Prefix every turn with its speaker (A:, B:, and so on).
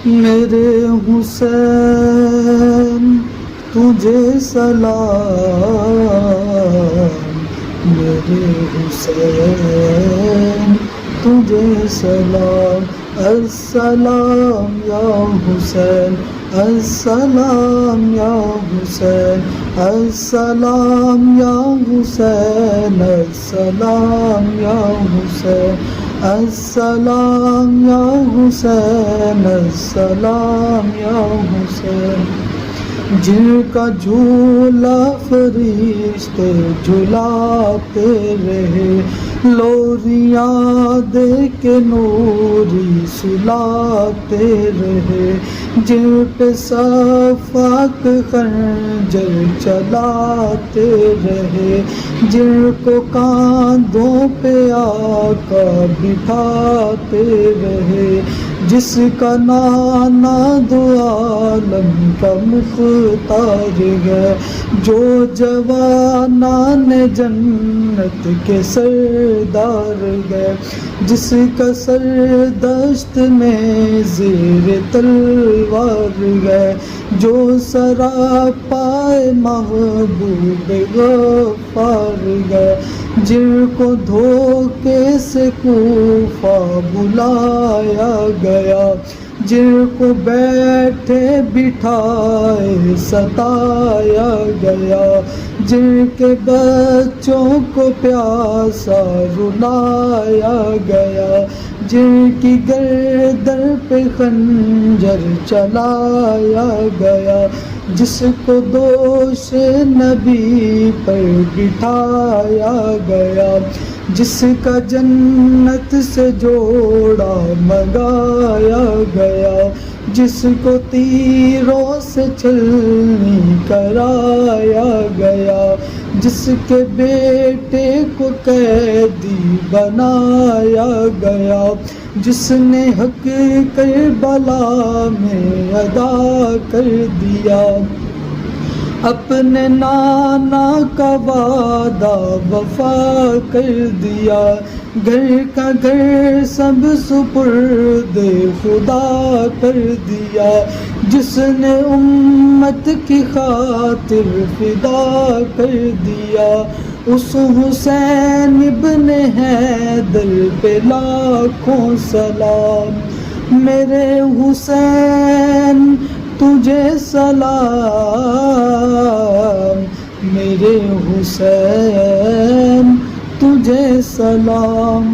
A: میرے حسین تجھے سلام، میرے حسین تجھے سلام، السلام یا حسین، السلام یا حسین، السلام یا حسین، السلام یا حسین، السلام یا حسین، السلام یا حسین۔ جن کا جھولا فرشتے جھلاتے رہے، لوریاں دے کے نوری سلاتے رہے، جن پہ صفاق خنجر چلاتے رہے، جن کو کاندھوں پہ آقا بٹھاتے رہے، جس کا نانا دو عالم کا مختار ہے، جو جوانان جنت کے سردار ہے، جس کا سر دشت میں زیر تلوار ہے، جو سراپائے محبوب غفار ہے، جن کو دھوکے سے کوفہ بلایا گیا، جن کو بیٹھے بٹھائے ستایا گیا، جن کے بچوں کو پیاسا رلایا گیا، جن کی گردن پہ خنجر چلایا گیا، جس کو دوش نبی پر بٹھایا گیا، جس کا جنت سے جوڑا منگایا گیا، جس کو تیروں سے چھلنی کرایا گیا، جس کے بیٹے کو قیدی بنایا گیا، جس نے حق کربلا میں ادا کر دیا، اپنے نانا کا وعدہ وفا کر دیا، گھر کا گھر سب سپرد خدا کر دیا، جس نے امت کی خاطر فدا کر دیا، اس حسین ابن حیدر پہ لاکھوں سلام، میرے حسین تجھے سلام، میرے حسین تجھے سلام۔